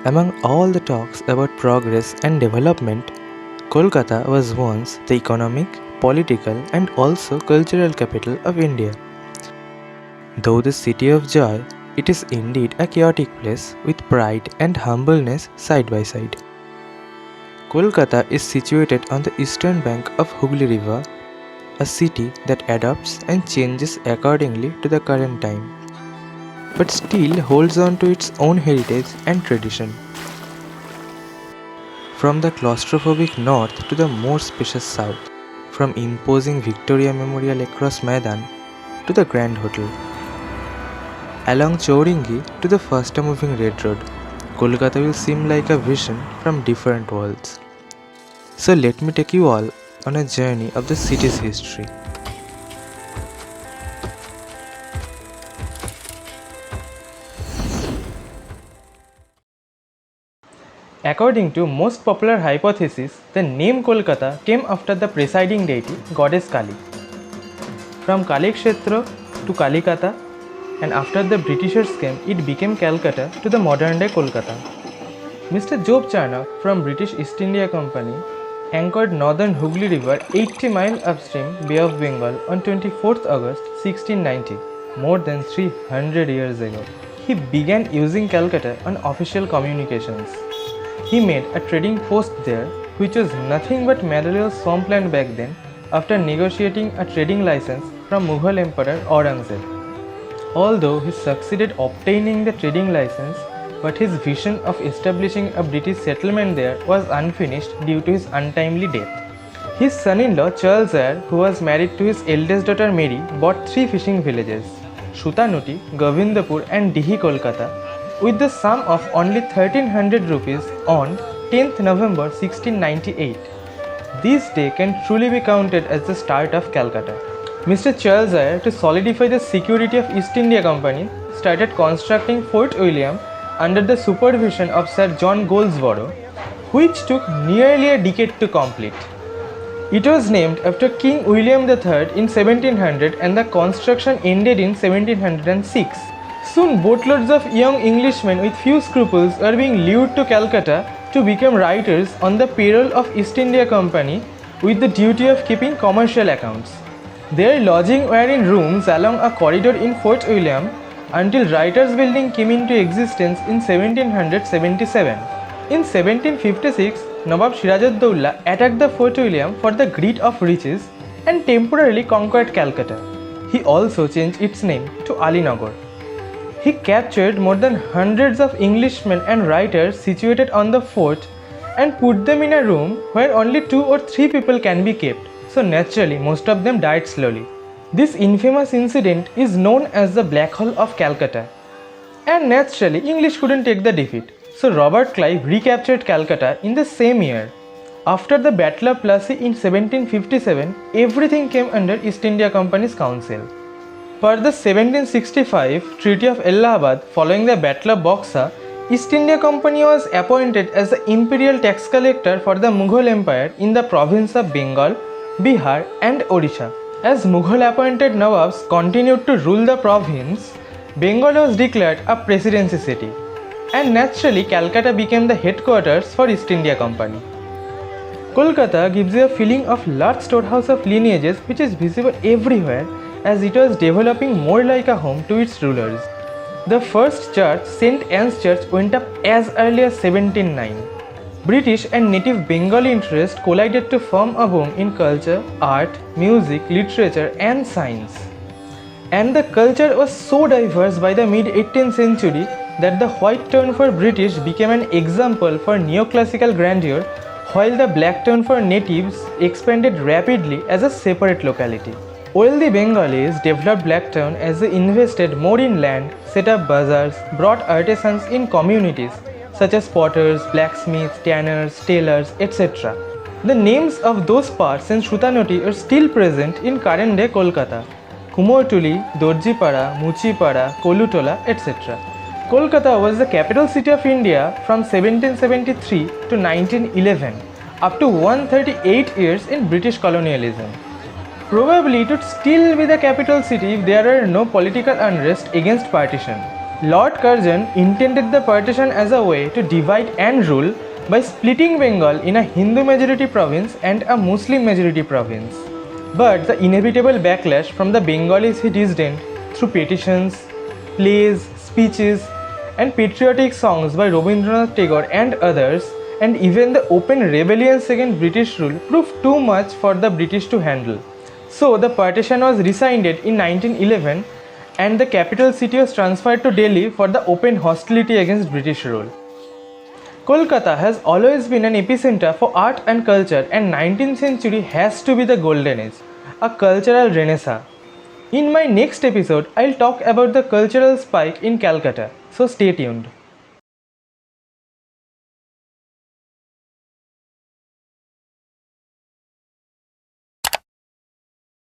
Among all the talks about progress and development, Kolkata was once the economic, political, and also cultural capital of India. Though the city of joy, it is indeed a chaotic place with pride and humbleness side by side. Kolkata is situated on the eastern bank of Hooghly River, a city that adapts and changes accordingly to the current time, but still holds on to its own heritage and tradition. From the claustrophobic north to the more spacious south, from imposing Victoria Memorial across Maidan to the Grand Hotel, along Chowringhee to the faster moving Red Road, Kolkata will seem like a vision from different worlds. So let me take you all on a journey of the city's history. According to most popular hypothesis, the name Kolkata came after the presiding deity, goddess Kali. From Kalikshetra to Kalikata, and after the Britishers came, it became Calcutta to the modern day Kolkata. Mr. Job Charnock from British East India Company anchored northern Hooghly River 80 miles upstream Bay of Bengal on 24th August 1690, more than 300 years ago. He began using Calcutta on official communications. He made a trading post there, which was nothing but Madalio's swampland back then, after negotiating a trading license from Mughal Emperor Aurangzeb. Although he succeeded obtaining the trading license, but his vision of establishing a British settlement there was unfinished due to his untimely death. His son-in-law Charles Eyre, who was married to his eldest daughter Mary, bought 3 fishing villages, Sutanuti, Govindapur and Dihi Kolkata, with the sum of only 1300 rupees on 10th November 1698. This day can truly be counted as the start of Calcutta. Mr. Charles Eyre, to solidify the security of East India Company, started constructing Fort William under the supervision of Sir John Goldsborough, which took nearly a decade to complete. It was named after King William III in 1700 and the construction ended in 1706. Soon boatloads of young Englishmen with few scruples were being lured to Calcutta to become writers on the payroll of East India Company with the duty of keeping commercial accounts. Their lodging were in rooms along a corridor in Fort William until Writers' Building came into existence in 1777. In 1756, Nawab Siraj-ud-Dowla attacked the Fort William for the greed of riches and temporarily conquered Calcutta. He also changed its name to Alinagar. He captured more than hundreds of Englishmen and writers situated on the fort and put them in a room where only 2 or 3 people can be kept, so naturally most of them died slowly. This infamous incident is known as the Black Hole of Calcutta. And naturally English couldn't take the defeat, so Robert Clive recaptured Calcutta in the same year. After the Battle of Plassey in 1757, everything came under East India Company's council. Per the 1765 Treaty of Allahabad, following the Battle of Boxer, East India Company was appointed as the imperial tax collector for the Mughal Empire in the province of Bengal, Bihar and Odisha. As Mughal appointed Nawabs continued to rule the province, Bengal was declared a presidency city, and naturally Calcutta became the headquarters for East India Company. Kolkata gives you a feeling of large storehouse of lineages which is visible everywhere, as it was developing more like a home to its rulers. The first church, St. Anne's Church, went up as early as 1709. British and native Bengali interests collided to form a boom in culture, art, music, literature and science. And the culture was so diverse by the mid-18th century that the white town for British became an example for neoclassical grandeur, while the black town for natives expanded rapidly as a separate locality. Wealthy Bengalis developed Blacktown as they invested more in land, set up bazaars, brought artisans in communities such as potters, blacksmiths, tanners, tailors, etc. The names of those parts in Sutanuti are still present in current day Kolkata: Kumortuli, Dorjipara, Muchipara, Kolutola, etc. Kolkata was the capital city of India from 1773 to 1911, up to 138 years in British colonialism. Probably it would still be the capital city if there were no political unrest against partition. Lord Curzon intended the partition as a way to divide and rule by splitting Bengal in a Hindu majority province and a Muslim majority province. But the inevitable backlash from the Bengalis he disdained through petitions, plays, speeches, and patriotic songs by Rabindranath Tagore and others, and even the open rebellions against British rule proved too much for the British to handle. So the partition was rescinded in 1911 and the capital city was transferred to Delhi for the open hostility against British rule. Kolkata has always been an epicenter for art and culture, and 19th century has to be the golden age, a cultural renaissance. In my next episode, I'll talk about the cultural spike in Calcutta, so stay tuned.